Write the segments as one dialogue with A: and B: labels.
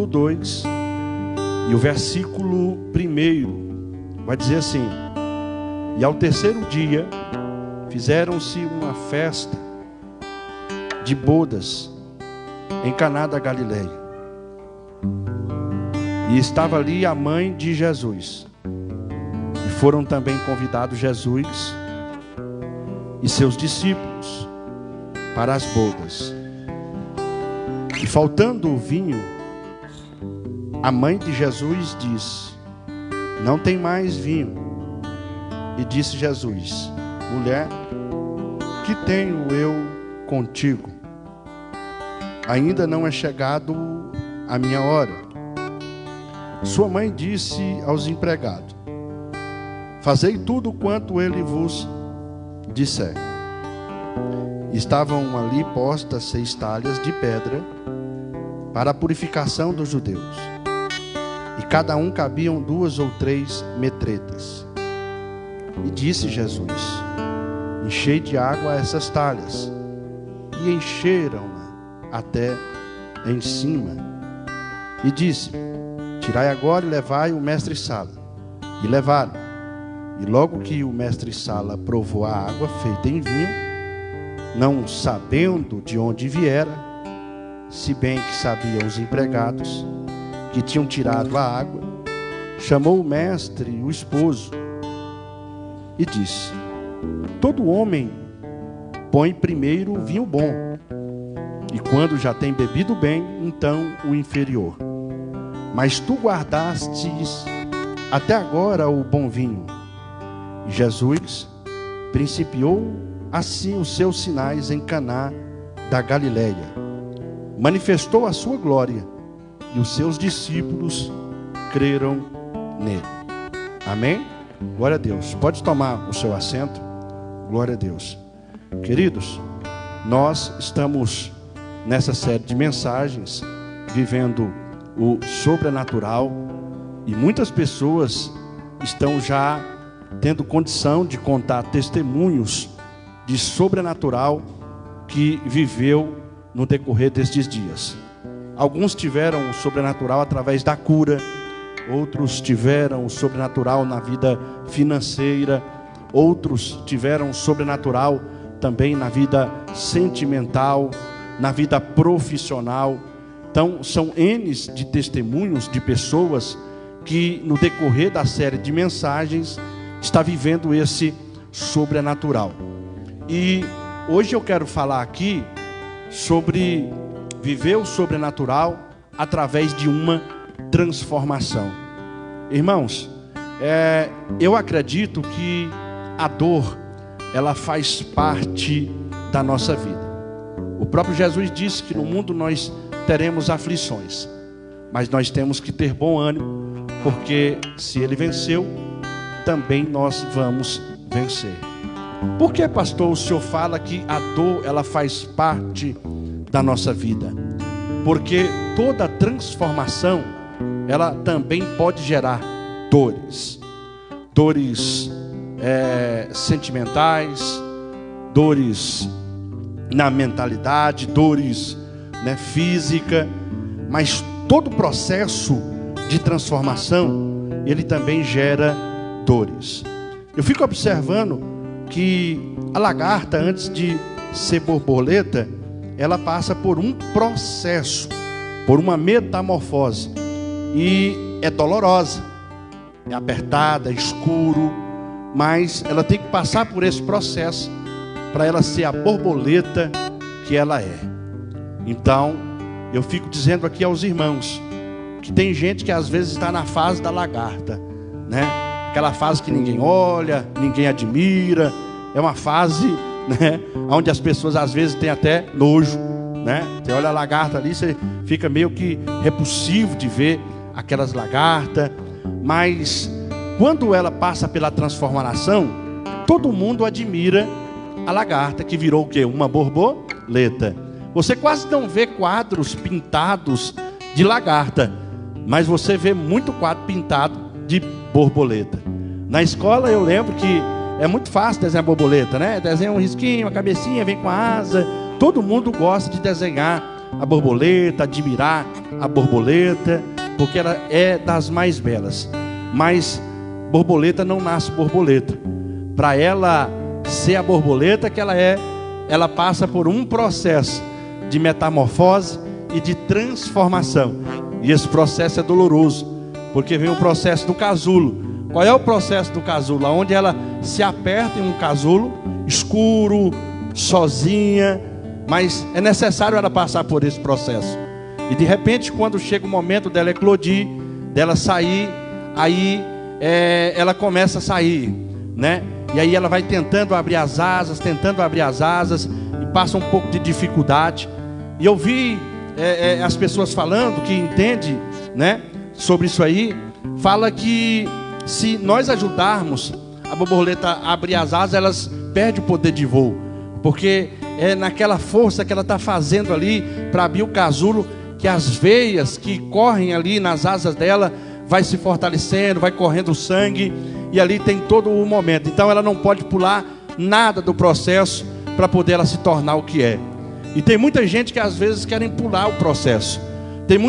A: capítulo 2, e o versículo 1 vai dizer assim: e ao terceiro dia fizeram-se uma festa de bodas em Caná da Galileia, e estava ali a mãe de Jesus, e foram também convidados Jesus e seus discípulos para as bodas. E faltando o vinho, a mãe de Jesus disse: não tem mais vinho. E disse Jesus: mulher, que tenho eu contigo? Ainda não é chegado a minha hora. Sua mãe disse aos empregados: fazei tudo quanto ele vos disser. Estavam ali postas 6 talhas de pedra para a purificação dos judeus, e cada um cabiam 2 ou 3 metretas. E disse Jesus: enchei de água essas talhas. E encheram-na até em cima. E disse: tirai agora e levai o mestre-sala. E levaram. E logo que o mestre-sala provou a água feita em vinho, não sabendo de onde viera, se bem que sabiam os empregados que tinham tirado a água, chamou o mestre e o esposo e disse: todo homem põe primeiro o vinho bom, e quando já tem bebido bem, então o inferior. Mas tu guardastes até agora o bom vinho. E Jesus principiou assim os seus sinais em Caná da Galileia, manifestou a sua glória, e os seus discípulos creram nele. Amém? Glória a Deus. Pode tomar o seu assento. Glória a Deus. Queridos, nós estamos nessa série de mensagens vivendo o sobrenatural, e muitas pessoas estão já tendo condição de contar testemunhos de sobrenatural que viveu no decorrer destes dias. Alguns tiveram o sobrenatural através da cura, outros tiveram o sobrenatural na vida financeira, outros tiveram o sobrenatural também na vida sentimental, na vida profissional. Então são N de testemunhos de pessoas que no decorrer da série de mensagens está vivendo esse sobrenatural. E hoje eu quero falar aqui sobre viver o sobrenatural através de uma transformação. Irmãos, eu acredito que a dor, ela faz parte da nossa vida. O próprio Jesus disse que no mundo nós teremos aflições, mas nós temos que ter bom ânimo, porque se ele venceu, também nós vamos vencer. Por que, pastor, o senhor fala que a dor, ela faz parte da nossa vida? Porque toda transformação, ela também pode gerar dores. Dores sentimentais, dores na mentalidade, dores física. Mas todo processo de transformação, ele também gera dores. Eu fico observando que a lagarta, antes de ser borboleta, ela passa por um processo, por uma metamorfose, e é dolorosa, é apertada, é escuro, mas ela tem que passar por esse processo para ela ser a borboleta que ela é. Então eu fico dizendo aqui aos irmãos que tem gente que às vezes está na fase da lagarta, aquela fase que ninguém olha, ninguém admira. É uma fase, onde as pessoas às vezes têm até nojo, Você olha a lagarta ali, você fica meio que repulsivo de ver aquelas lagartas. Mas quando ela passa pela transformação, todo mundo admira a lagarta, que virou o quê? Uma borboleta. Você quase não vê quadros pintados de lagarta, mas você vê muito quadro pintado de borboleta. Na escola eu lembro que é muito fácil desenhar borboleta, Desenha um risquinho, a cabecinha vem com a asa. Todo mundo gosta de desenhar a borboleta, admirar a borboleta, porque ela é das mais belas. Mas borboleta não nasce borboleta. Para ela ser a borboleta que ela é, ela passa por um processo de metamorfose e de transformação. E esse processo é doloroso, porque vem o processo do casulo. Qual é o processo do casulo? Onde ela se aperta em um casulo escuro, sozinha, mas é necessário ela passar por esse processo. E de repente, quando chega o momento dela eclodir, dela sair, aí ela começa a sair, né? E aí ela vai tentando abrir as asas, e passa um pouco de dificuldade. E eu vi as pessoas falando que entende, né, sobre isso aí, fala que se nós ajudarmos a borboleta a abrir as asas, elas perdem o poder de voo, porque é naquela força que ela está fazendo ali para abrir o casulo, que as veias que correm ali nas asas dela vai se fortalecendo, vai correndo o sangue, e ali tem todo o momento. Então ela não pode pular nada do processo para poder ela se tornar o que é. E tem muita gente que às vezes querem pular o processo. Tem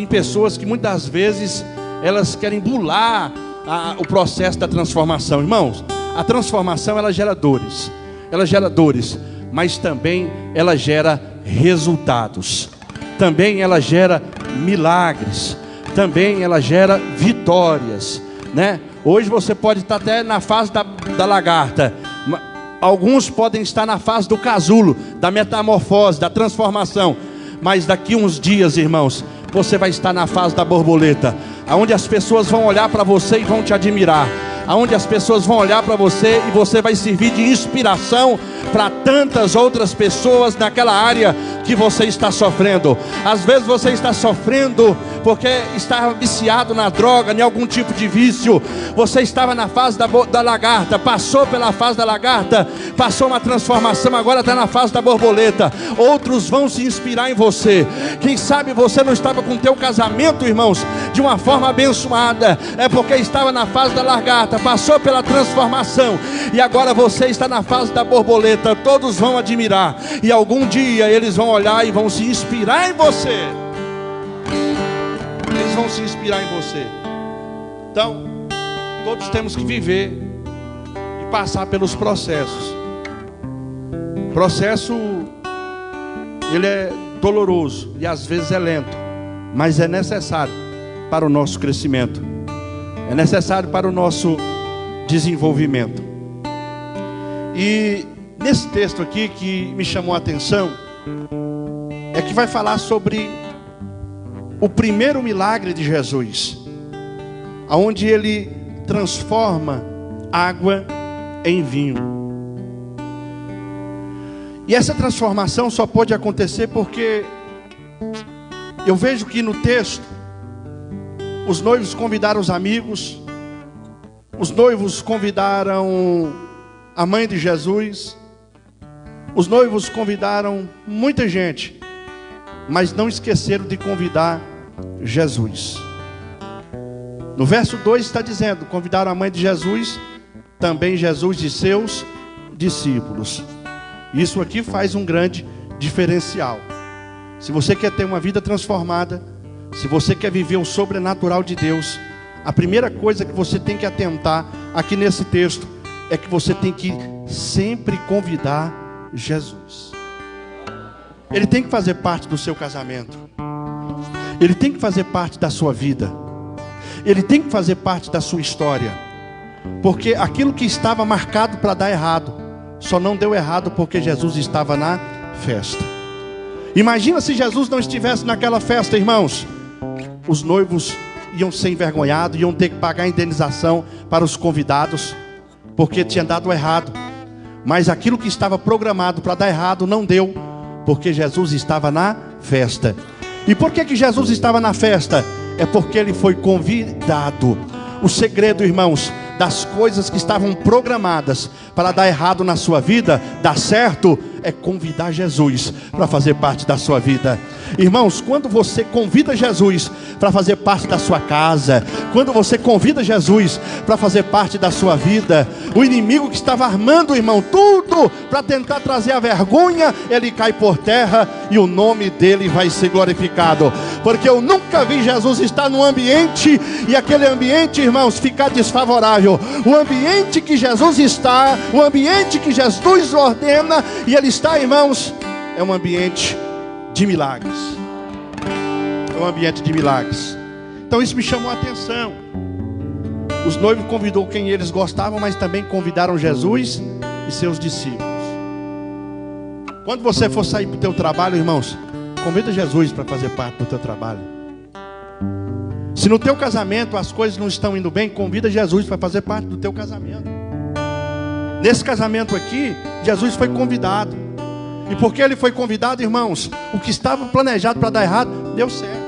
A: pessoas que muitas vezes elas querem bular o processo da transformação. Irmãos, a transformação ela gera dores, mas também ela gera resultados, também ela gera milagres, também ela gera vitórias, né? Hoje você pode estar até na fase da lagarta, alguns podem estar na fase do casulo, da metamorfose, da transformação, mas daqui uns dias, irmãos, você vai estar na fase da borboleta, aonde as pessoas vão olhar para você e vão te admirar, aonde as pessoas vão olhar para você e você vai servir de inspiração para tantas outras pessoas naquela área que você está sofrendo. Às vezes você está sofrendo porque está viciado na droga, em algum tipo de vício. Você estava na fase da lagarta, passou pela fase da lagarta, passou uma transformação, agora está na fase da borboleta. Outros vão se inspirar em você. Quem sabe você não estava com o teu casamento, irmãos, de uma forma abençoada, é porque estava na fase da lagarta, passou pela transformação, e agora você está na fase da borboleta. Todos vão admirar, e algum dia eles vão olhar e vão se inspirar em você. Eles vão se inspirar em você. Então, todos temos que viver e passar pelos processos. O processo, ele é doloroso e às vezes é lento, mas é necessário para o nosso crescimento, é necessário para o nosso desenvolvimento. E nesse texto aqui que me chamou a atenção, é que vai falar sobre o primeiro milagre de Jesus, aonde ele transforma água em vinho. E essa transformação só pode acontecer porque eu vejo que no texto os noivos convidaram os amigos, os noivos convidaram a mãe de Jesus, os noivos convidaram muita gente, mas não esqueceram de convidar Jesus. No verso 2 está dizendo: convidaram a mãe de Jesus, também Jesus e seus discípulos. Isso aqui faz um grande diferencial. Se você quer ter uma vida transformada, se você quer viver o sobrenatural de Deus, a primeira coisa que você tem que atentar aqui nesse texto é que você tem que sempre convidar Jesus. Ele tem que fazer parte do seu casamento, ele tem que fazer parte da sua vida, ele tem que fazer parte da sua história, porque aquilo que estava marcado para dar errado, só não deu errado porque Jesus estava na festa. Imagina se Jesus não estivesse naquela festa, irmãos. Os noivos iam ser envergonhados, iam ter que pagar a indenização para os convidados, porque tinha dado errado. Mas aquilo que estava programado para dar errado não deu, porque Jesus estava na festa. E por que Jesus estava na festa? É porque ele foi convidado. O segredo, irmãos, das coisas que estavam programadas para dar errado na sua vida, dar certo, é convidar Jesus para fazer parte da sua vida. Irmãos, quando você convida Jesus para fazer parte da sua casa, quando você convida Jesus para fazer parte da sua vida, o inimigo que estava armando, irmão, tudo para tentar trazer a vergonha, ele cai por terra e o nome dele vai ser glorificado. Porque eu nunca vi Jesus estar num ambiente e aquele ambiente, irmãos, ficar desfavorável. O ambiente que Jesus está, o ambiente que Jesus ordena e ele está, irmãos, é um ambiente de milagres. É um ambiente de milagres. Então isso me chamou a atenção. Os noivos convidou quem eles gostavam, mas também convidaram Jesus e seus discípulos. Quando você for sair para o teu trabalho, irmãos, convida Jesus para fazer parte do teu trabalho. Se no teu casamento as coisas não estão indo bem, convida Jesus para fazer parte do teu casamento. Nesse casamento aqui, Jesus foi convidado. E porque ele foi convidado, irmãos, o que estava planejado para dar errado, deu certo.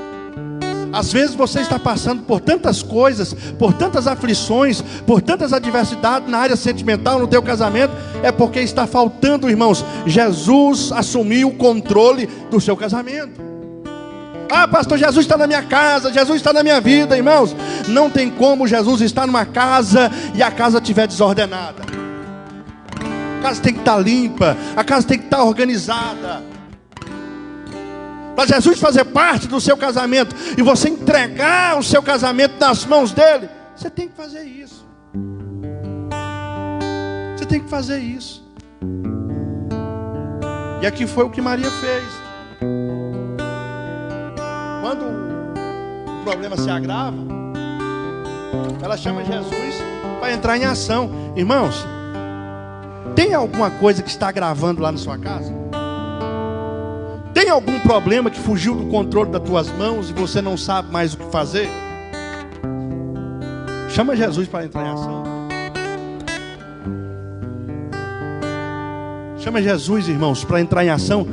A: Às vezes você está passando por tantas coisas, por tantas aflições, por tantas adversidades na área sentimental, no teu casamento, é porque está faltando, irmãos, Jesus assumir o controle do seu casamento. Ah, pastor, Jesus está na minha casa, Jesus está na minha vida, irmãos. Não tem como Jesus estar numa casa e a casa estiver desordenada. A casa tem que estar limpa, a casa tem que estar organizada. Para Jesus fazer parte do seu casamento e você entregar o seu casamento nas mãos dele, você tem que fazer isso. Você tem que fazer isso. E aqui foi o que Maria fez. Quando o problema se agrava, ela chama Jesus para entrar em ação. Irmãos, tem alguma coisa que está agravando lá na sua casa? Tem algum problema que fugiu do controle das tuas mãos e você não sabe mais o que fazer? Chama Jesus para entrar em ação. Chama Jesus, irmãos, para entrar em ação.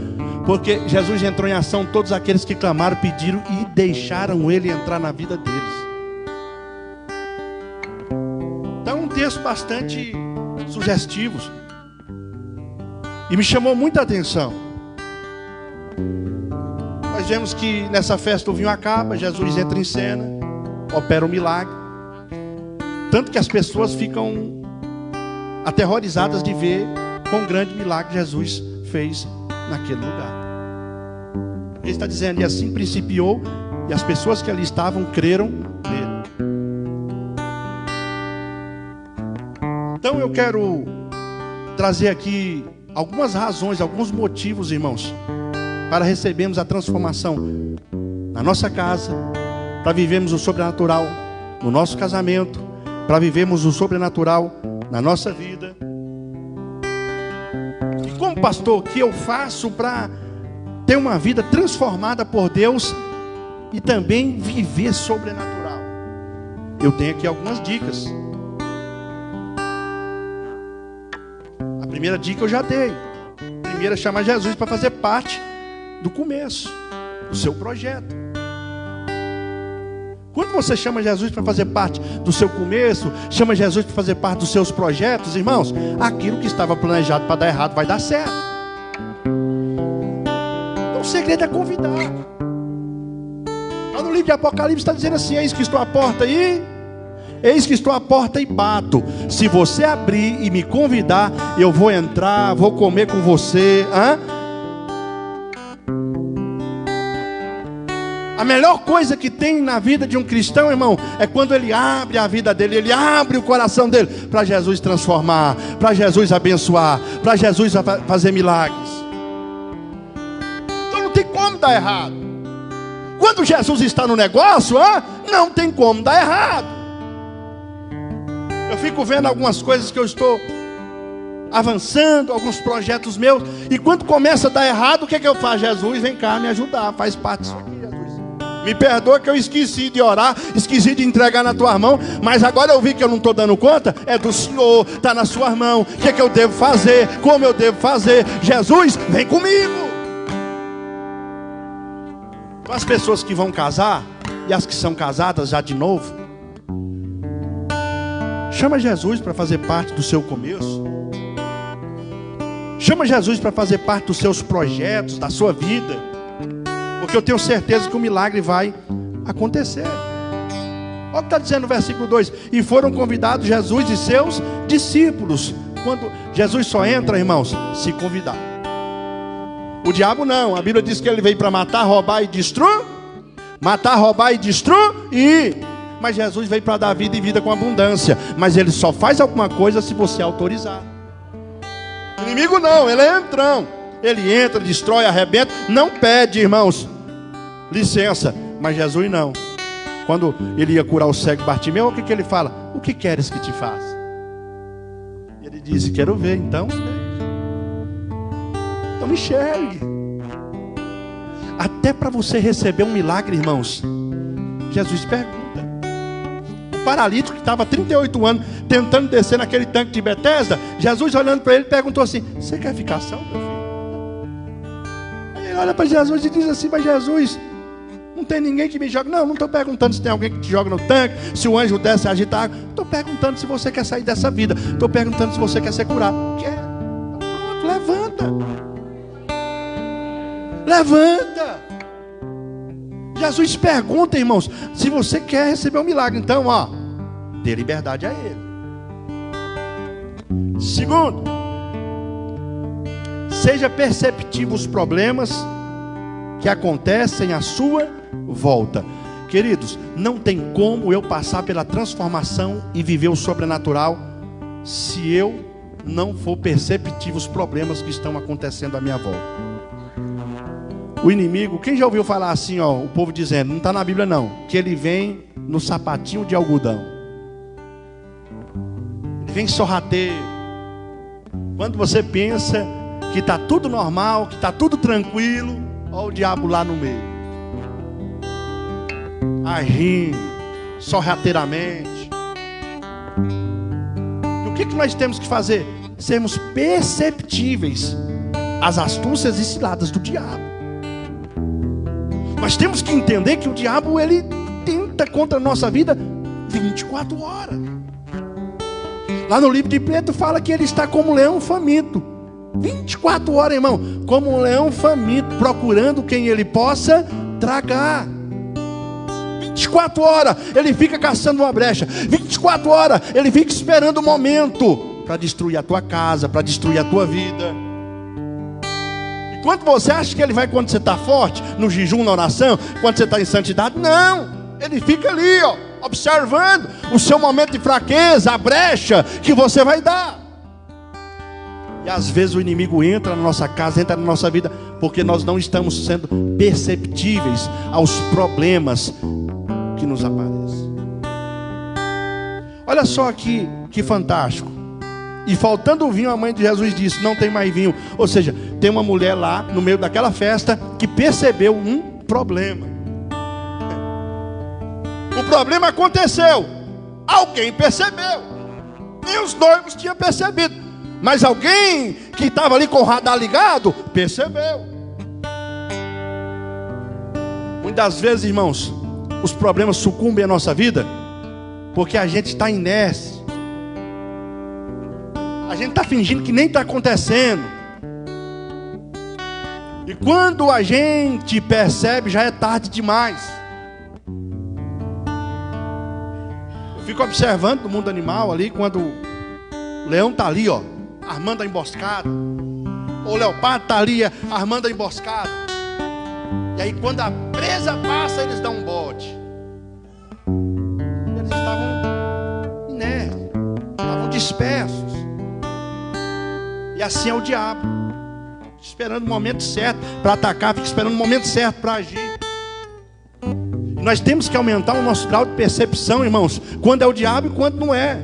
A: Porque Jesus entrou em ação todos aqueles que clamaram, pediram e deixaram ele entrar na vida deles. Então é um texto bastante sugestivo. E me chamou muita atenção. Nós vemos que nessa festa o vinho acaba, Jesus entra em cena, opera um milagre. Tanto que as pessoas ficam aterrorizadas de ver quão grande milagre Jesus fez naquele lugar. Ele está dizendo, e assim principiou, e as pessoas que ali estavam creram nele. Então eu quero trazer aqui algumas razões, alguns motivos, irmãos, para recebermos a transformação na nossa casa, para vivermos o sobrenatural no nosso casamento, para vivermos o sobrenatural na nossa vida. E como pastor, o que eu faço para ter uma vida transformada por Deus e também viver sobrenatural? Eu tenho aqui algumas dicas. A primeira dica eu já dei. A primeira é chamar Jesus para fazer parte do começo do seu projeto. Quando você chama Jesus para fazer parte do seu começo, chama Jesus para fazer parte dos seus projetos, irmãos, aquilo que estava planejado para dar errado vai dar certo. Então o segredo é convidar. Lá no livro de Apocalipse está dizendo assim: eis que estou à porta e eis que estou à porta e bato. Se você abrir e me convidar, eu vou entrar, vou comer com você. A melhor coisa que tem na vida de um cristão, irmão, é quando ele abre a vida dele, ele abre o coração dele para Jesus transformar, para Jesus abençoar, para Jesus fazer milagres. Então não tem como dar errado. Quando Jesus está no negócio, não tem como dar errado. Eu fico vendo algumas coisas que eu estou avançando, alguns projetos meus, e quando começa a dar errado, o que é que eu faço? Jesus, vem cá me ajudar, faz parte disso aqui. Me perdoa que eu esqueci de orar, esqueci de entregar na tua mão, mas agora eu vi que eu não estou dando conta, é do Senhor, está nas suas mãos. O que é que eu devo fazer? Como eu devo fazer? Jesus, vem comigo. As pessoas que vão casar e as que são casadas já de novo, chama Jesus para fazer parte do seu começo. Chama Jesus para fazer parte dos seus projetos, da sua vida. Porque eu tenho certeza que o milagre vai acontecer. Olha o que está dizendo no versículo 2. E foram convidados Jesus e seus discípulos. Quando Jesus só entra, irmãos, se convidar. O diabo não. A Bíblia diz que ele veio para matar, roubar e destruir. Matar, roubar e destruir. Mas Jesus veio para dar vida e vida com abundância. Mas ele só faz alguma coisa se você autorizar. O inimigo não, ele é entrão. Ele entra, destrói, arrebenta. Não pede, irmãos, licença. Mas Jesus não. Quando ele ia curar o cego Bartimeu, o que ele fala? O que queres que te faça? Ele disse, quero ver. Então enxergue. Até para você receber um milagre, irmãos, Jesus pergunta. O paralítico que estava 38 anos tentando descer naquele tanque de Betesda, Jesus olhando para ele perguntou assim, você quer ficar são, meu filho? Aí ele olha para Jesus e diz assim, mas Jesus, não tem ninguém que me joga. Não estou perguntando se tem alguém que te joga no tanque, se o anjo desce e agita a água. Estou perguntando se você quer sair dessa vida. Estou perguntando se você quer ser curado. Quer? Pronto, levanta. Levanta. Jesus pergunta, irmãos, se você quer receber um milagre. Então, dê liberdade a ele. Segundo, seja perceptivo os problemas que acontecem à sua volta. Queridos, não tem como eu passar pela transformação e viver o sobrenatural se eu não for perceptivo os problemas que estão acontecendo à minha volta. O inimigo, quem já ouviu falar assim, o povo dizendo, não está na Bíblia não, que ele vem no sapatinho de algodão. Ele vem sorrateiro. Quando você pensa que está tudo normal, que está tudo tranquilo, olha o diabo lá no meio, agindo sorrateiramente. E o que nós temos que fazer? Sermos perceptíveis às astúcias e ciladas do diabo. Nós temos que entender que o diabo, ele tenta contra a nossa vida 24 horas. Lá no livro de Pedro fala que ele está como um leão faminto. 24 horas, irmão, como um leão faminto, procurando quem ele possa tragar. 24 horas ele fica caçando uma brecha. 24 horas ele fica esperando o momento para destruir a tua casa, para destruir a tua vida. E quando você acha que ele vai quando você está forte, no jejum, na oração, quando você está em santidade, não, ele fica ali, observando o seu momento de fraqueza, a brecha que você vai dar. E às vezes o inimigo entra na nossa casa, entra na nossa vida, porque nós não estamos sendo perceptíveis aos problemas que nos aparecem. Olha só aqui, que fantástico. E faltando o vinho, a mãe de Jesus disse, não tem mais vinho. Ou seja, tem uma mulher lá, no meio daquela festa, que percebeu um problema. O problema aconteceu. Alguém percebeu. Nem os noivos tinham percebido. Mas alguém que estava ali com o radar ligado, percebeu. Muitas vezes, irmãos, os problemas sucumbem à nossa vida, porque a gente está inércia. A gente está fingindo que nem está acontecendo. E quando a gente percebe, já é tarde demais. Eu fico observando no mundo animal ali, quando o leão está ali, armando a emboscada. O leopardo está ali, armando a emboscada. E aí quando a presa passa, eles dão um bote. Eles estavam inertes, estavam dispersos. E assim é o diabo, esperando o momento certo para atacar, fica esperando o momento certo para agir. E nós temos que aumentar o nosso grau de percepção, irmãos, quando é o diabo e quando não é.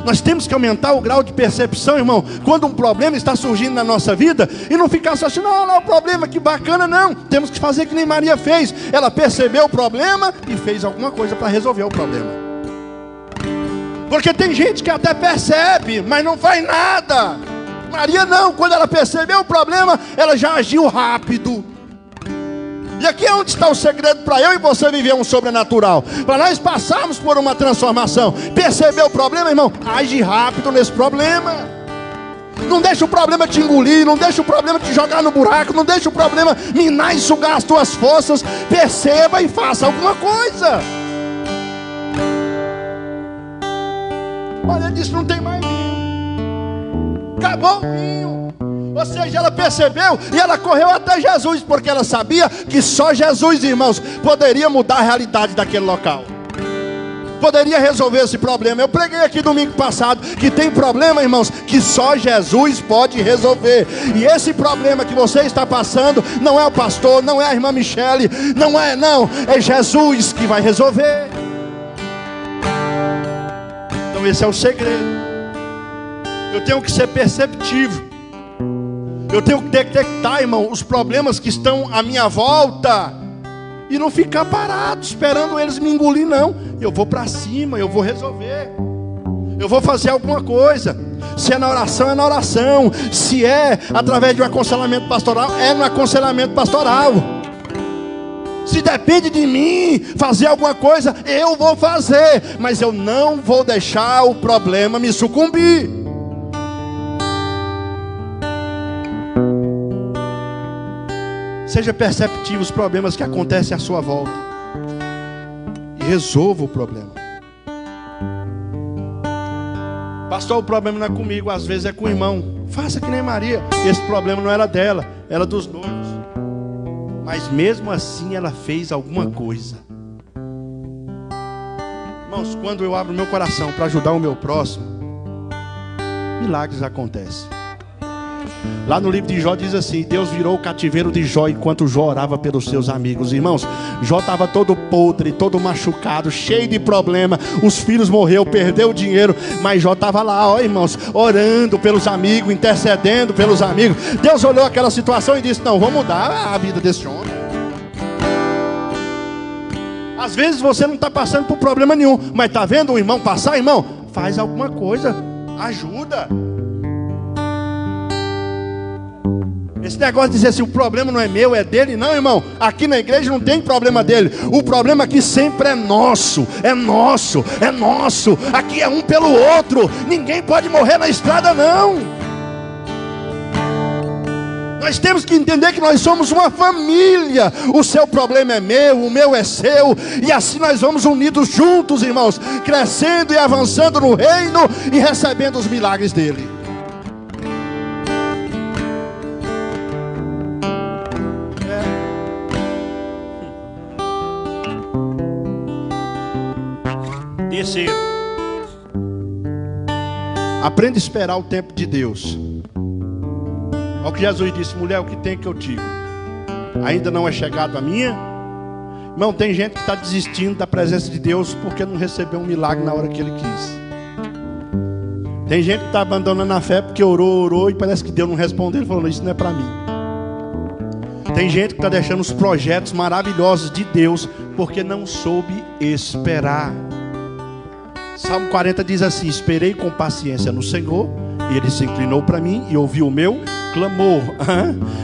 A: Nós temos que aumentar o grau de percepção, irmão, quando um problema está surgindo na nossa vida, e não ficar só assim, não é o problema, que bacana, não. Temos que fazer que nem Maria fez. Ela percebeu o problema e fez alguma coisa para resolver o problema. Porque tem gente que até percebe, mas não faz nada. Maria não, quando ela percebeu o problema, ela já agiu rápido. E aqui é onde está o segredo para eu e você viver um sobrenatural. Para nós passarmos por uma transformação. Perceber o problema, irmão, age rápido nesse problema. Não deixa o problema te engolir, não deixa o problema te jogar no buraco, não deixa o problema minar e sugar as tuas forças. Perceba e faça alguma coisa. Olha, ele disse: não tem mais vinho. Acabou o vinho. Ou seja, ela percebeu e ela correu até Jesus, porque ela sabia que só Jesus, irmãos, poderia mudar a realidade daquele local. Poderia resolver esse problema. Eu preguei aqui domingo passado que tem problema, irmãos, que só Jesus pode resolver. E esse problema que você está passando não é o pastor, não é a irmã Michele, não, é Jesus que vai resolver. Então esse é o segredo. Eu tenho que ser perceptivo. Eu tenho que detectar, irmão, os problemas que estão à minha volta e não ficar parado esperando eles me engolir, não. Eu vou para cima, eu vou resolver. Eu vou fazer alguma coisa. Se é na oração, é na oração. Se é através de um aconselhamento pastoral, é no aconselhamento pastoral. Se depende de mim fazer alguma coisa, eu vou fazer. Mas eu não vou deixar o problema me sucumbir. Seja perceptivo os problemas que acontecem à sua volta e resolva o problema. Pastor, o problema não é comigo, às vezes é com o irmão. Faça que nem Maria. Esse problema não era dela, era dos noivos. Mas mesmo assim ela fez alguma coisa. Irmãos, quando eu abro meu coração para ajudar o meu próximo, milagres acontecem. Lá no livro de Jó diz assim: Deus virou o cativeiro de Jó enquanto Jó orava pelos seus amigos. Irmãos, Jó estava todo podre, todo machucado, cheio de problema. Os filhos morreram, perdeu o dinheiro, mas Jó estava lá, ó, irmãos, orando pelos amigos, intercedendo pelos amigos. Deus olhou aquela situação e disse: não, vou mudar a vida desse homem. Às vezes você não está passando por problema nenhum, mas está vendo o irmão passar, irmão? Faz alguma coisa, ajuda. Esse negócio de dizer assim, o problema não é meu, é dele. Não, irmão, aqui na igreja não tem problema dele. O problema aqui sempre é nosso. É nosso, é nosso. Aqui é um pelo outro. Ninguém pode morrer na estrada, não. Nós temos que entender que nós somos uma família. O seu problema é meu, o meu é seu. E assim nós vamos unidos juntos, irmãos, crescendo e avançando no reino e recebendo os milagres dele. Terceiro, aprenda a esperar o tempo de Deus. Olha o que Jesus disse: mulher, o que tem que eu digo? Ainda não é chegado a minha? Irmão, tem gente que está desistindo da presença de Deus porque não recebeu um milagre na hora que ele quis. Tem gente que está abandonando a fé porque orou e parece que Deus não respondeu. Ele falou: isso não é para mim. Tem gente que está deixando os projetos maravilhosos de Deus porque não soube esperar. Salmo 40 diz assim: esperei com paciência no Senhor, e Ele se inclinou para mim e ouviu o meu clamor.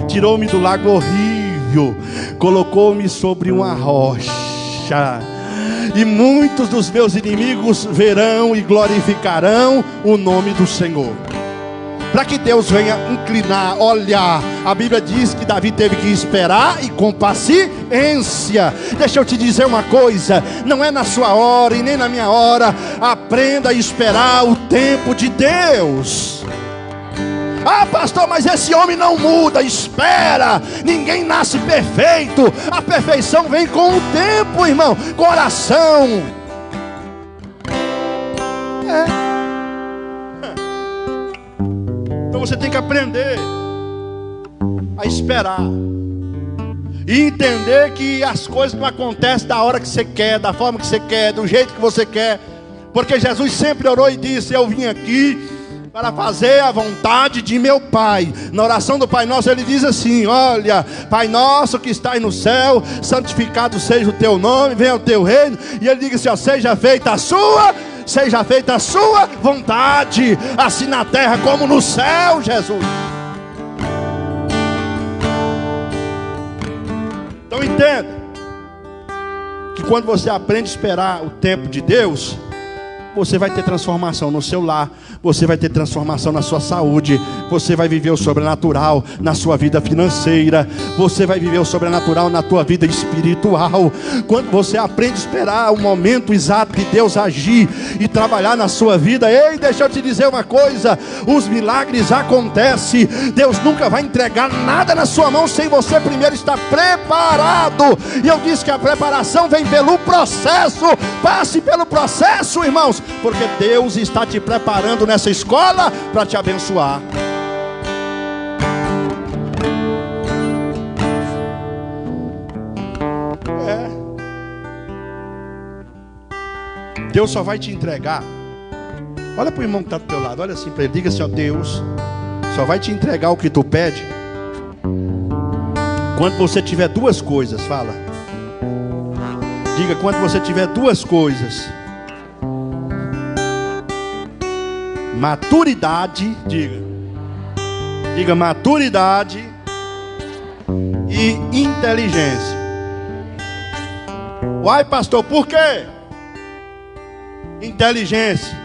A: Tirou-me do lago horrível, colocou-me sobre uma rocha, e muitos dos meus inimigos verão e glorificarão o nome do Senhor. Para que Deus venha inclinar, olhar, a Bíblia diz que Davi teve que esperar e com paciência. Deixa eu te dizer uma coisa: não é na sua hora e nem na minha hora. Aprenda a esperar o tempo de Deus. Ah, pastor, mas esse homem não muda. Espera, ninguém nasce perfeito. A perfeição vem com o tempo, irmão, com oração. Então você tem que aprender a esperar e entender que as coisas não acontecem da hora que você quer, da forma que você quer, do jeito que você quer. Porque Jesus sempre orou e disse: eu vim aqui para fazer a vontade de meu Pai. Na oração do Pai Nosso ele diz assim: olha, Pai nosso que estás no céu, santificado seja o teu nome, venha o teu reino. E ele diz assim: ó, seja feita a sua vontade, assim na terra como no céu, Jesus. Então entenda que quando você aprende a esperar o tempo de Deus, você vai ter transformação no seu lar, você vai ter transformação na sua saúde, você vai viver o sobrenatural na sua vida financeira, você vai viver o sobrenatural na tua vida espiritual. Quando você aprende a esperar o momento exato de Deus agir e trabalhar na sua vida, ei, deixa eu te dizer uma coisa, os milagres acontecem. Deus nunca vai entregar nada na sua mão sem você primeiro estar preparado. E eu disse que a preparação vem pelo processo. Passe pelo processo, irmãos, porque Deus está te preparando nessa escola para te abençoar. Deus só vai te entregar. Olha para o irmão que está do teu lado, olha assim para ele, diga assim, ó, Deus só vai te entregar o que tu pede quando você tiver duas coisas. Fala, diga, quando você tiver duas coisas: maturidade, diga maturidade e inteligência. Uai, pastor, por quê? Inteligência,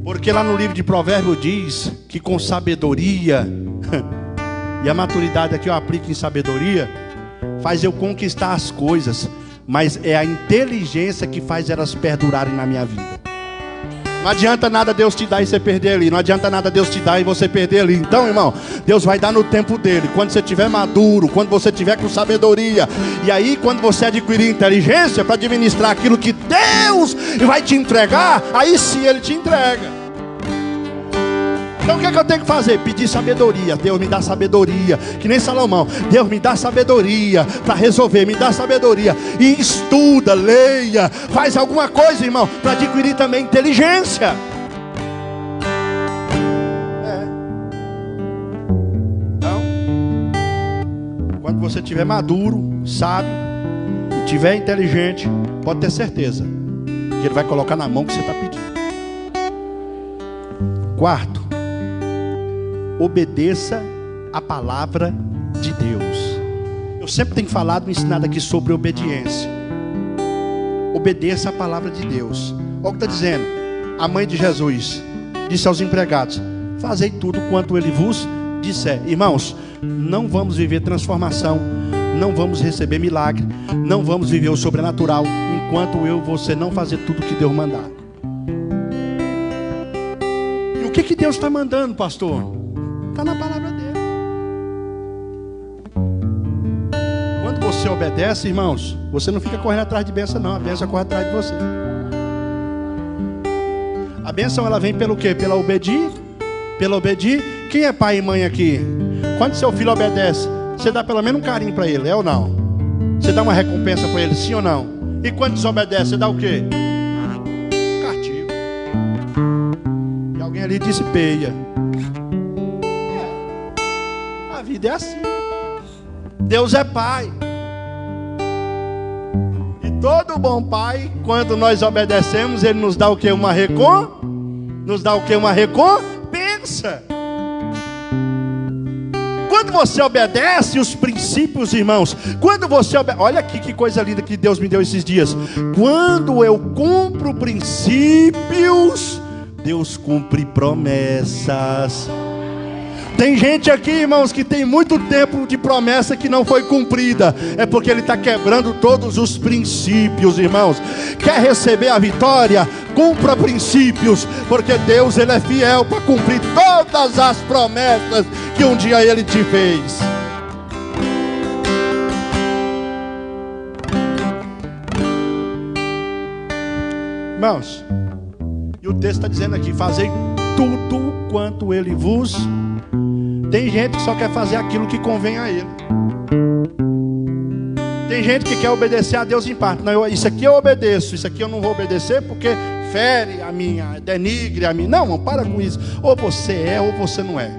A: porque lá no livro de Provérbios diz que com sabedoria, e a maturidade aqui eu aplico em sabedoria, faz eu conquistar as coisas, mas é a inteligência que faz elas perdurarem na minha vida. Não adianta nada Deus te dar e você perder ali. Não adianta nada Deus te dar e você perder ali. Então, irmão, Deus vai dar no tempo dele. Quando você estiver maduro, quando você estiver com sabedoria. E aí, quando você adquirir inteligência para administrar aquilo que Deus vai te entregar, aí sim ele te entrega. Então o que é que eu tenho que fazer? Pedir sabedoria. Deus me dá sabedoria, que nem Salomão. Deus me dá sabedoria para resolver, me dá sabedoria. E estuda, leia, faz alguma coisa, irmão, para adquirir também inteligência. Então, quando você estiver maduro, sábio e estiver inteligente, pode ter certeza que ele vai colocar na mão o que você está pedindo. Quarto, obedeça a palavra de Deus. Eu sempre tenho falado e ensinado aqui sobre obediência. Obedeça a palavra de Deus. Olha o que está dizendo. A mãe de Jesus disse aos empregados: fazei tudo quanto ele vos disser. Irmãos, não vamos viver transformação, não vamos receber milagre, não vamos viver o sobrenatural enquanto eu e você não fazer tudo que Deus mandar. E o que Deus está mandando, pastor? Está na palavra dele. Quando você obedece, irmãos, você não fica correndo atrás de bênção, não. A bênção corre atrás de você. A bênção, ela vem pelo quê? Pela obedir. Pela obedir. Quem é pai e mãe aqui? Quando seu filho obedece, você dá pelo menos um carinho para ele, é ou não? Você dá uma recompensa para ele, sim ou não? E quando desobedece, você dá o quê? Castigo. E alguém ali disse peia. A vida é assim. Deus é pai. E todo bom pai, quando nós obedecemos, ele nos dá o que? Uma recompensa. Quando você obedece os princípios, irmãos, quando você olha aqui que coisa linda que Deus me deu esses dias. Quando eu cumpro princípios, Deus cumpre promessas. Tem gente aqui, irmãos, que tem muito tempo de promessa que não foi cumprida. É porque ele está quebrando todos os princípios, irmãos. Quer receber a vitória? Cumpra princípios, porque Deus, ele é fiel para cumprir todas as promessas que um dia ele te fez. Irmãos, e o texto está dizendo aqui: fazei tudo quanto ele vos. Tem gente que só quer fazer aquilo que convém a ele. Tem gente que quer obedecer a Deus em parte. Não, isso aqui eu obedeço, isso aqui eu não vou obedecer porque fere a minha, denigre a mim. Não, para com isso. Ou você é ou você não é.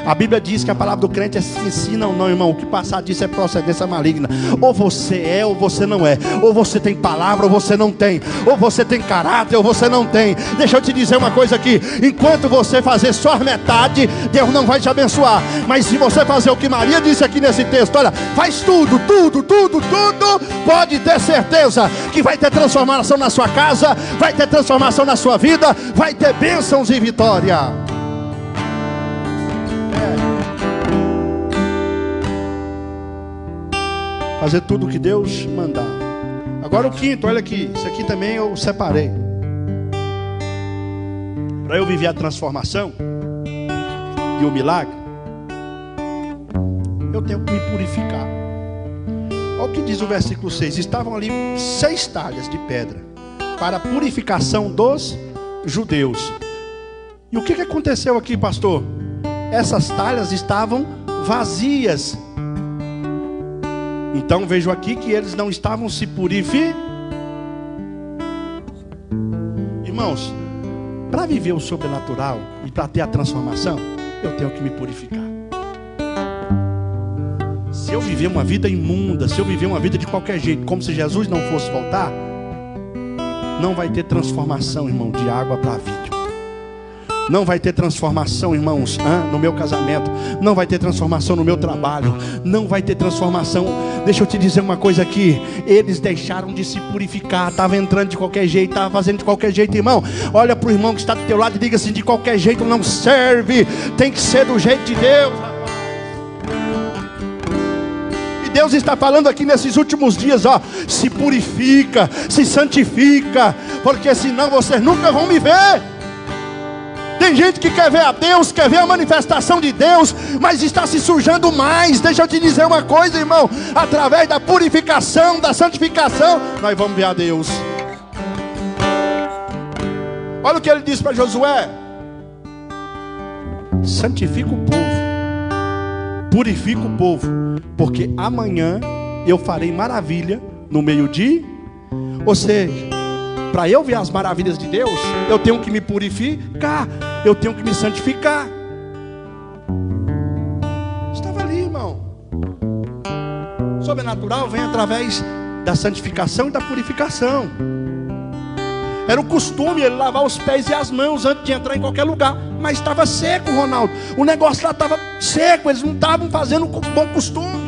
A: A Bíblia diz que a palavra do crente é sim, sim, não, não, irmão. O que passar disso é procedência maligna. Ou você é ou você não é. Ou você tem palavra ou você não tem. Ou você tem caráter ou você não tem. Deixa eu te dizer uma coisa aqui. Enquanto você fazer só a metade, Deus não vai te abençoar. Mas se você fazer o que Maria disse aqui nesse texto, olha, faz tudo, pode ter certeza que vai ter transformação na sua casa, vai ter transformação na sua vida, vai ter bênçãos e vitória. Fazer tudo o que Deus mandar. Agora o quinto, olha aqui. Isso aqui também eu separei. Para eu viver a transformação e o milagre, eu tenho que me purificar. Olha o que diz o versículo 6. Estavam ali 6 talhas de pedra para a purificação dos judeus. E o que aconteceu aqui, pastor? Essas talhas estavam vazias. Então vejo aqui que eles não estavam se purificando. Irmãos, para viver o sobrenatural e para ter a transformação, eu tenho que me purificar. Se eu viver uma vida imunda, se eu viver uma vida de qualquer jeito, como se Jesus não fosse voltar, não vai ter transformação, irmão, de água para vinho. Não vai ter transformação, irmãos, no meu casamento. Não vai ter transformação no meu trabalho. Não vai ter transformação. Deixa eu te dizer uma coisa aqui. Eles deixaram de se purificar. Estava entrando de qualquer jeito, estava fazendo de qualquer jeito, irmão. Olha para o irmão que está do teu lado e diga assim: de qualquer jeito não serve. Tem que ser do jeito de Deus. E Deus está falando aqui nesses últimos dias, ó, se purifica, se santifica, porque senão vocês nunca vão me ver. Tem gente que quer ver a Deus, quer ver a manifestação de Deus, mas está se sujando mais. Deixa eu te dizer uma coisa, irmão. Através da purificação, da santificação, nós vamos ver a Deus. Olha o que ele disse para Josué: santifica o povo, purifica o povo, porque amanhã eu farei maravilha no meio de... Ou seja, para eu ver as maravilhas de Deus, eu tenho que me purificar, eu tenho que me santificar. Estava ali, irmão. Sobrenatural vem através da santificação e da purificação. Era o costume ele lavar os pés e as mãos antes de entrar em qualquer lugar. Mas estava seco, Ronaldo. O negócio lá estava seco. Eles não estavam fazendo o bom costume.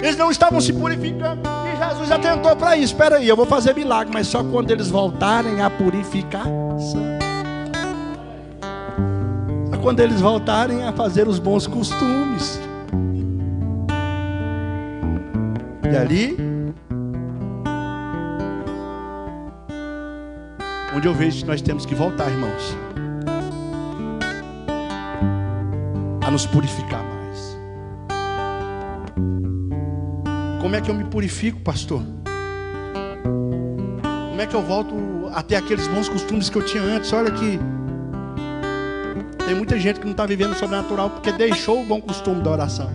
A: Eles não estavam se purificando. E Jesus atentou para isso. Espera aí, eu vou fazer milagre, mas só quando eles voltarem à purificação. Só quando eles voltarem a fazer os bons costumes. E ali, onde eu vejo que nós temos que voltar, irmãos, a nos purificar mais. Como é que eu me purifico, pastor? Como é que eu volto a ter aqueles bons costumes que eu tinha antes? Olha aqui, tem muita gente que não está vivendo o sobrenatural porque deixou o bom costume da oração.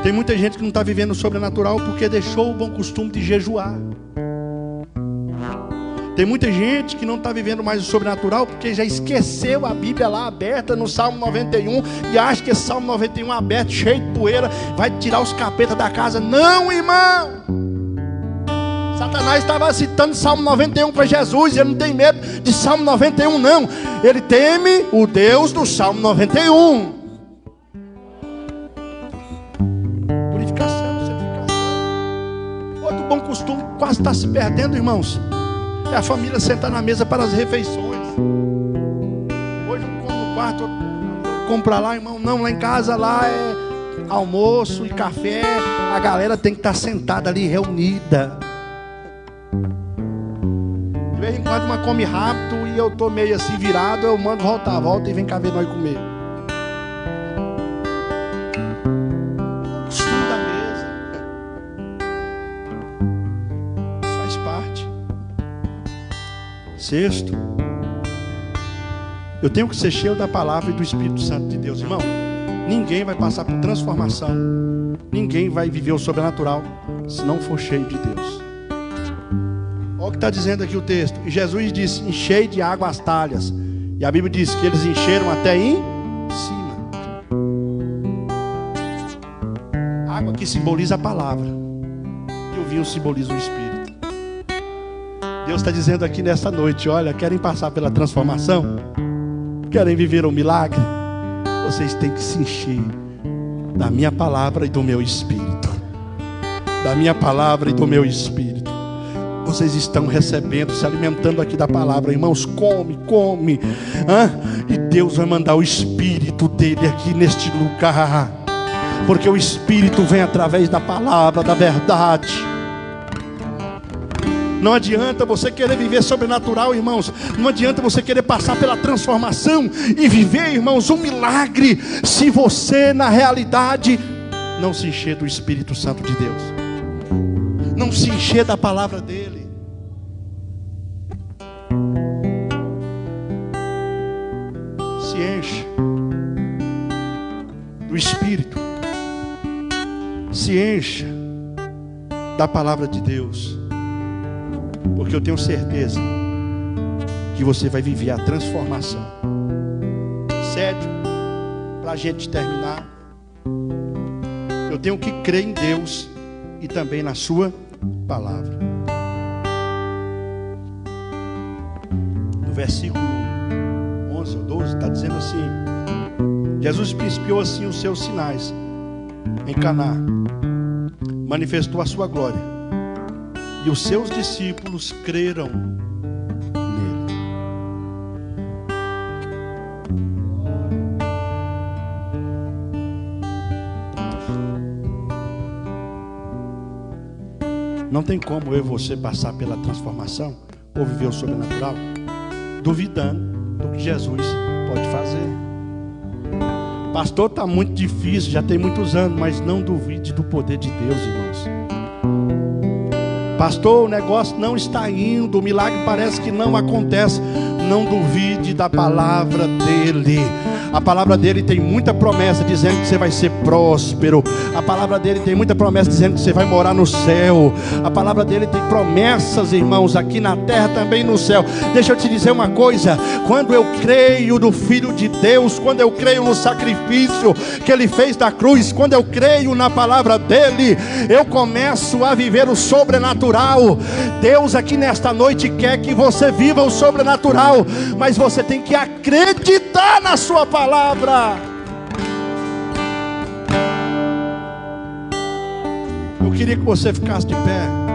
A: Tem muita gente que não está vivendo o sobrenatural porque deixou o bom costume de jejuar. Tem muita gente que não está vivendo mais o sobrenatural porque já esqueceu a Bíblia lá aberta no Salmo 91 e acha que esse Salmo 91 aberto, cheio de poeira, vai tirar os capetas da casa. Não, irmão! Satanás estava citando Salmo 91 para Jesus. Ele não tem medo de Salmo 91, não. Ele teme o Deus do Salmo 91. Purificação, santificação. Outro bom costume quase está se perdendo, irmãos. É a família sentar na mesa para as refeições. Hoje um come no quarto, outro come para lá, irmão. Não, lá em casa lá é almoço e café. A galera tem que estar sentada ali, reunida. De vez em quando uma come rápido e eu estou meio assim virado, eu mando voltar, volta e vem cá ver nós comer. Costume da mesa. Isso faz parte. Sexto, eu tenho que ser cheio da palavra e do Espírito Santo de Deus, irmão. Ninguém vai passar por transformação, ninguém vai viver o sobrenatural se não for cheio de Deus. Olha o que está dizendo aqui o texto. E Jesus disse: enchei de água as talhas. E a Bíblia diz que eles encheram até em cima. A água aqui simboliza a palavra. E o vinho simboliza o Espírito. Deus está dizendo aqui nessa noite: olha, querem passar pela transformação? Querem viver um milagre? Vocês têm que se encher da minha palavra e do meu Espírito. Da minha palavra e do meu Espírito. Vocês estão recebendo, se alimentando aqui da palavra, irmãos. Come. E Deus vai mandar o Espírito dele aqui neste lugar. Porque o Espírito vem através da palavra, da verdade. Não adianta você querer viver sobrenatural, irmãos. Não adianta você querer passar pela transformação e viver, irmãos, um milagre, se você, na realidade, não se encher do Espírito Santo de Deus. Não se encher da palavra dele. Se enche do Espírito. Se encha da palavra de Deus. Porque eu tenho certeza que você vai viver a transformação. Sério, para a gente terminar, eu tenho que crer em Deus e também na sua palavra. No versículo 11 ou 12 está dizendo assim: Jesus principiou assim os seus sinais em Caná, manifestou a sua glória, e os seus discípulos creram nele. Não tem como eu e você passar pela transformação ou viver o sobrenatural duvidando do que Jesus pode fazer. Pastor, está muito difícil, já tem muitos anos, mas não duvide do poder de Deus, irmãos. Pastor, o negócio não está indo, o milagre parece que não acontece. Não duvide da palavra dele. A palavra dele tem muita promessa dizendo que você vai ser próspero. A palavra dele tem muita promessa dizendo que você vai morar no céu. A palavra dele tem promessas, irmãos, aqui na terra, também no céu. Deixa eu te dizer uma coisa: quando eu creio no Filho de Deus, quando eu creio no sacrifício que ele fez da cruz, quando eu creio na palavra dele, eu começo a viver o sobrenatural. Deus aqui nesta noite quer que você viva o sobrenatural, mas você tem que acreditar na sua palavra. Eu queria que você ficasse de pé.